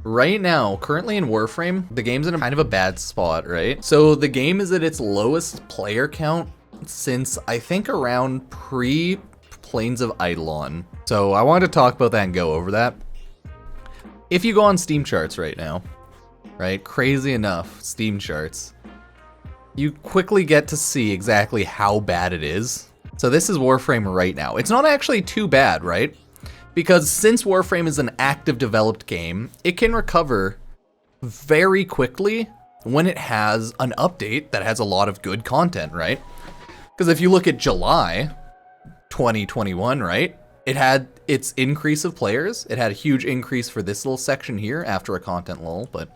right now, currently in Warframe, the game's in a kind of a bad spot, right? So the game is at its lowest player count since I think around pre-Plains of Eidolon. So I wanted to talk about that and go over that. If you go on Steam charts right now, right, crazy enough, Steam charts, you quickly get to see exactly how bad it is. So this is Warframe right now. It's not actually too bad, right? Because since Warframe is an active developed game, it can recover very quickly when it has an update that has a lot of good content, right? Because if you look at July 2021, right? It had its increase of players. It had a huge increase for this little section here after a content lull, but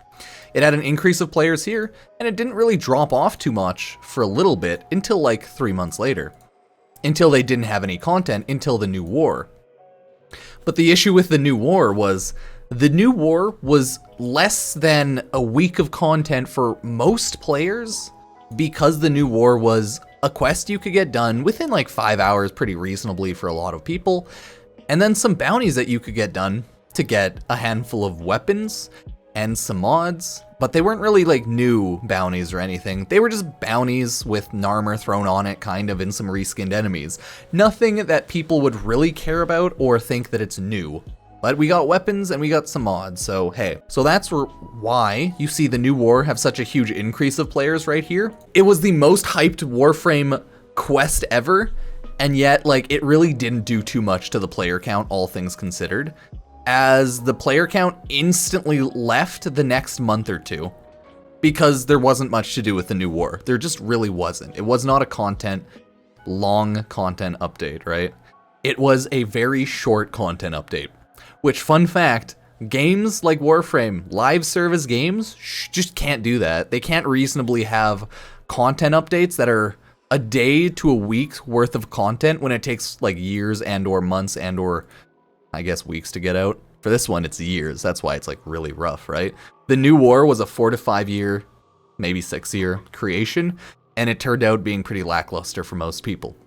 it had an increase of players here, and it didn't really drop off too much for a little bit until like 3 months later. Until they didn't have any content until the new war. But the issue with the new war was less than a week of content for most players because the new war was a quest you could get done within like 5 hours pretty reasonably for a lot of people, and then some bounties that you could get done to get a handful of weapons and some mods, but they weren't really like new bounties or anything. They were just bounties with armor thrown on it kind of and some reskinned enemies. Nothing that people would really care about or think that it's new. But we got weapons and we got some mods, so hey. So that's why you see the new war have such a huge increase of players right here. It was the most hyped Warframe quest ever, and yet like it really didn't do too much to the player count, all things considered, as the player count instantly left the next month or two because there wasn't much to do with the new war. There just really wasn't. It was not a long content update, right? It was a very short content update. Which, fun fact, games like Warframe, live service games, just can't do that. They can't reasonably have content updates that are a day to a week's worth of content when it takes like years and or months and or I guess weeks to get out. For this one, it's years. That's why it's like really rough, right? The new war was a 4 to 5 year, maybe 6 year creation, and it turned out being pretty lackluster for most people.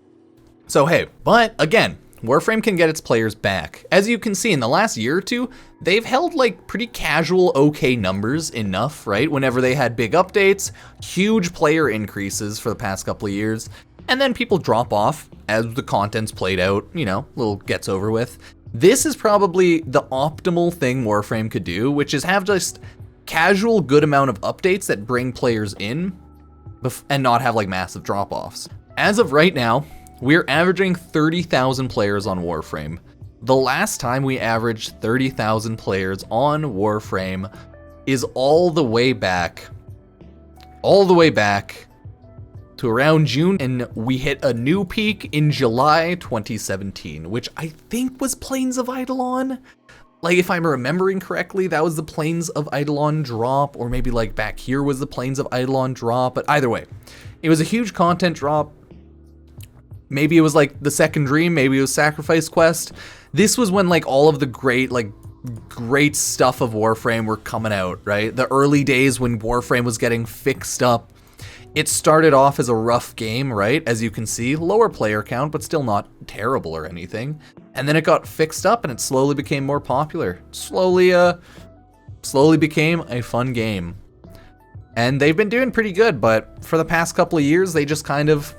So hey, but again, Warframe can get its players back. As you can see, in the last year or two, they've held like pretty casual, okay numbers enough, right? Whenever they had big updates, huge player increases for the past couple of years, and then people drop off as the content's played out, you know, little gets over with. This is probably the optimal thing Warframe could do, which is have just casual, good amount of updates that bring players in and not have like massive drop-offs. As of right now, we're averaging 30,000 players on Warframe. The last time we averaged 30,000 players on Warframe is all the way back to around June, and we hit a new peak in July 2017, which I think was Plains of Eidolon. Like, if I'm remembering correctly, that was the Plains of Eidolon drop, or maybe like back here was the Plains of Eidolon drop, but either way, it was a huge content drop. Maybe it was like the Second Dream, maybe it was Sacrifice Quest. This was when like all of the great stuff of Warframe were coming out, right? The early days when Warframe was getting fixed up. It started off as a rough game, right? As you can see, lower player count, but still not terrible or anything. And then it got fixed up and it slowly became more popular. Slowly became a fun game. And they've been doing pretty good, but for the past couple of years, they just kind of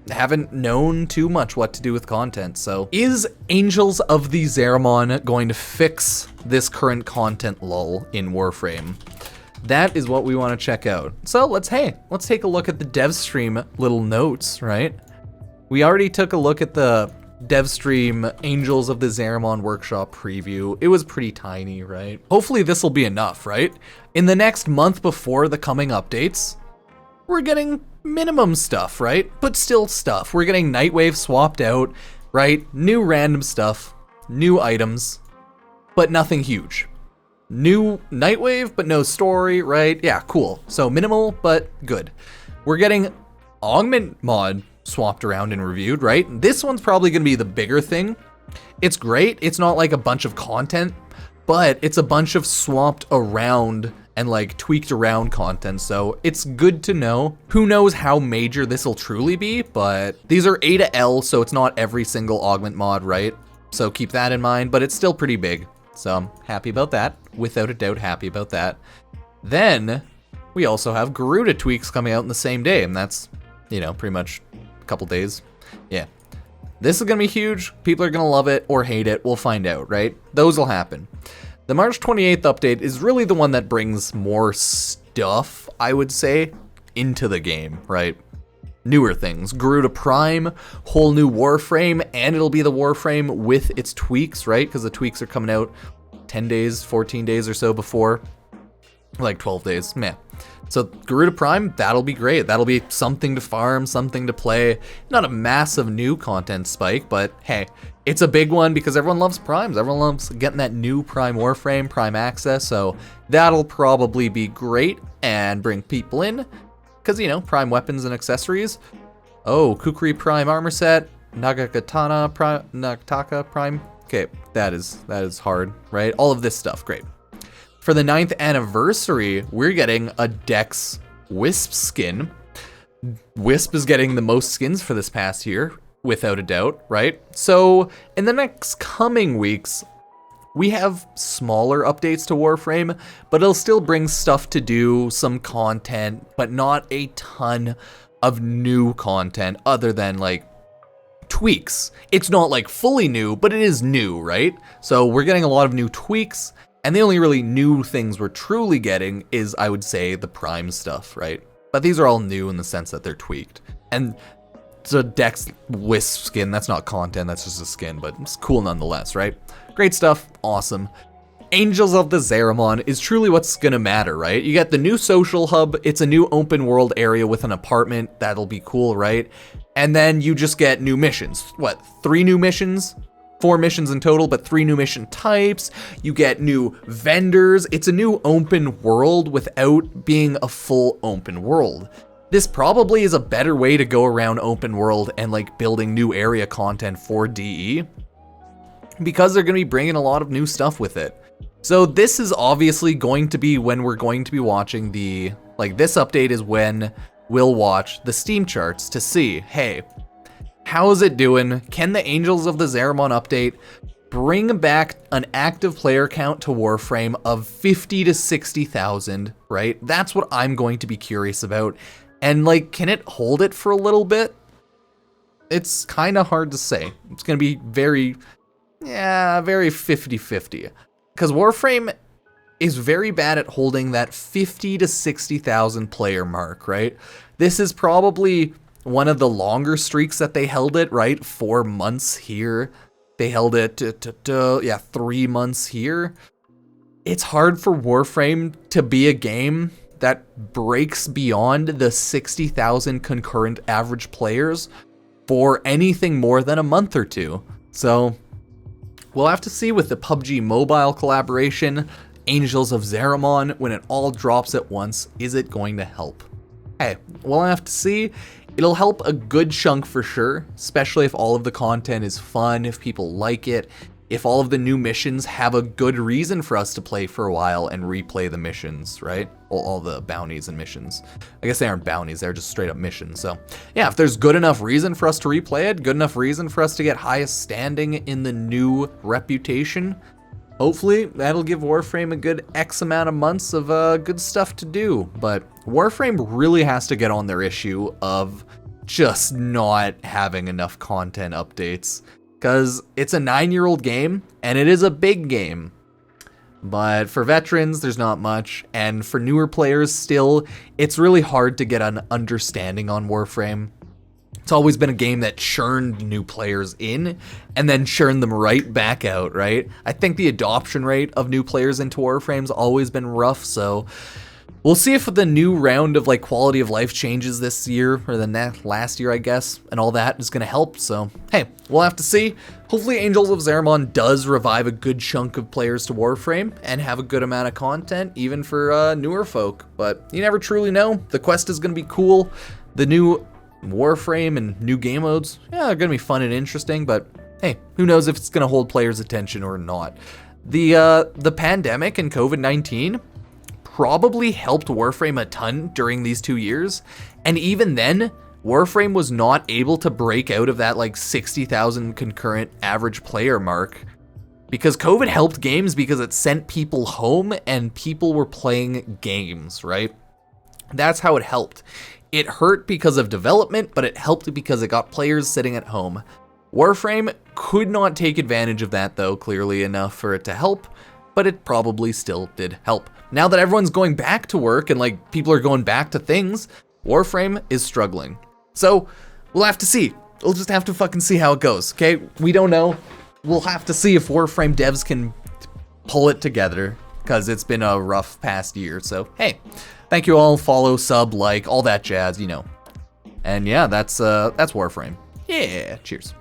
haven't known too much what to do with content. So is Angels of the Zariman going to fix this current content lull in Warframe? That is what we want to check out. So let's take a look at the dev stream little notes, right? We already took a look at the dev stream Angels of the Zariman workshop preview. It was pretty tiny, right? Hopefully this will be enough, right? In the next month before the coming updates, we're getting minimum stuff, right? But still stuff. We're getting Nightwave swapped out, right? New random stuff, new items, but nothing huge. New Nightwave, but no story, right? Yeah, cool. So minimal, but good. We're getting Augment mod swapped around and reviewed, right? This one's probably gonna be the bigger thing. It's great. It's not like a bunch of content, but it's a bunch of swapped around and like tweaked around content, so it's good to know. Who knows how major this will truly be, but these are A to L, so it's not every single augment mod, right? So keep that in mind, but it's still pretty big, so I'm happy about that. without a doubt happy about that. Then we also have Garuda tweaks coming out in the same day, and that's, pretty much a couple days. Yeah. This is going to be huge. People are going to love it or hate it. We'll find out, right? Those will happen. The March 28th update is really the one that brings more stuff, I would say, into the game, right? Newer things. Garuda Prime, whole new Warframe, and it'll be the Warframe with its tweaks, right? Because the tweaks are coming out 10 days, 14 days or so before. Like 12 days, meh. So Garuda Prime, that'll be great. That'll be something to farm, something to play. Not a massive new content spike, but hey, it's a big one because everyone loves Primes. Everyone loves getting that new Prime Warframe, Prime access, so that'll probably be great and bring people in. Because, Prime weapons and accessories. Oh, Kukri Prime armor set, Nagataka Prime. Okay, that is hard, right? All of this stuff, great. For the 9th anniversary, we're getting a Dex Wisp skin. Wisp is getting the most skins for this past year, without a doubt, right? So, in the next coming weeks, we have smaller updates to Warframe, but it'll still bring stuff to do, some content, but not a ton of new content other than, tweaks. It's not, fully new, but it is new, right? So, we're getting a lot of new tweaks. And the only really new things we're truly getting is, I would say, the Prime stuff, right? But these are all new in the sense that they're tweaked. And so Dex Wisp skin, that's not content, that's just a skin, but it's cool nonetheless, right? Great stuff, awesome. Angels of the Zariman is truly what's gonna matter, right? You got the new social hub, it's a new open world area with an apartment, that'll be cool, right? And then you just get new missions. What, 3 new missions? 4 missions in total, but 3 new mission types. You get new vendors. It's a new open world without being a full open world. This probably is a better way to go around open world and building new area content for DE because they're going to be bringing a lot of new stuff with it. So this is obviously going to be when we're going to be watching this update is when we'll watch the Steam charts to see, hey, how is it doing? Can the Angels of the Zariman update bring back an active player count to Warframe of 50 to 60,000, right? That's what I'm going to be curious about. And can it hold it for a little bit? It's kind of hard to say. It's going to be very 50-50. Because Warframe is very bad at holding that 50 to 60,000 player mark, right? This is probably one of the longer streaks that they held it, right? 4 months here. They held it 3 months here. It's hard for Warframe to be a game that breaks beyond the 60,000 concurrent average players for anything more than a month or two. So we'll have to see with the PUBG Mobile collaboration, Angels of Zariman, when it all drops at once, is it going to help? Hey, we'll have to see. It'll help a good chunk for sure, especially if all of the content is fun, if people like it, if all of the new missions have a good reason for us to play for a while and replay the missions, right? Well, all the bounties and missions. I guess they aren't bounties, they're just straight up missions. So yeah, if there's good enough reason for us to replay it, good enough reason for us to get highest standing in the new reputation, hopefully that'll give Warframe a good X amount of months of good stuff to do. But Warframe really has to get on their issue of just not having enough content updates, because it's a 9-year-old game and it is a big game. But for veterans, there's not much, and for newer players still, it's really hard to get an understanding on Warframe. It's always been a game that churned new players in and then churned them right back out, right? I think the adoption rate of new players into Warframe's always been rough, so we'll see if the new round of quality of life changes this year, or the last year, I guess, and all that is going to help. So, hey, we'll have to see. Hopefully Angels of Zariman does revive a good chunk of players to Warframe and have a good amount of content, even for newer folk. But you never truly know. The quest is going to be cool. The new Warframe and new game modes, yeah, they're going to be fun and interesting, but hey, who knows if it's going to hold players' attention or not. The pandemic and COVID-19 probably helped Warframe a ton during these 2 years, and even then, Warframe was not able to break out of that 60,000 concurrent average player mark Because COVID helped games because it sent people home and people were playing games, right? That's how it helped. It hurt because of development, but it helped because it got players sitting at home. Warframe could not take advantage of that though, clearly enough for it to help, but it probably still did help. Now that everyone's going back to work and like people are going back to things, Warframe is struggling. So we'll have to see. We'll just have to fucking see how it goes, okay? We don't know. We'll have to see if Warframe devs can pull it together, because it's been a rough past year. So, hey, thank you all. Follow, sub, like, all that jazz, you know. And yeah, that's Warframe. Yeah, cheers.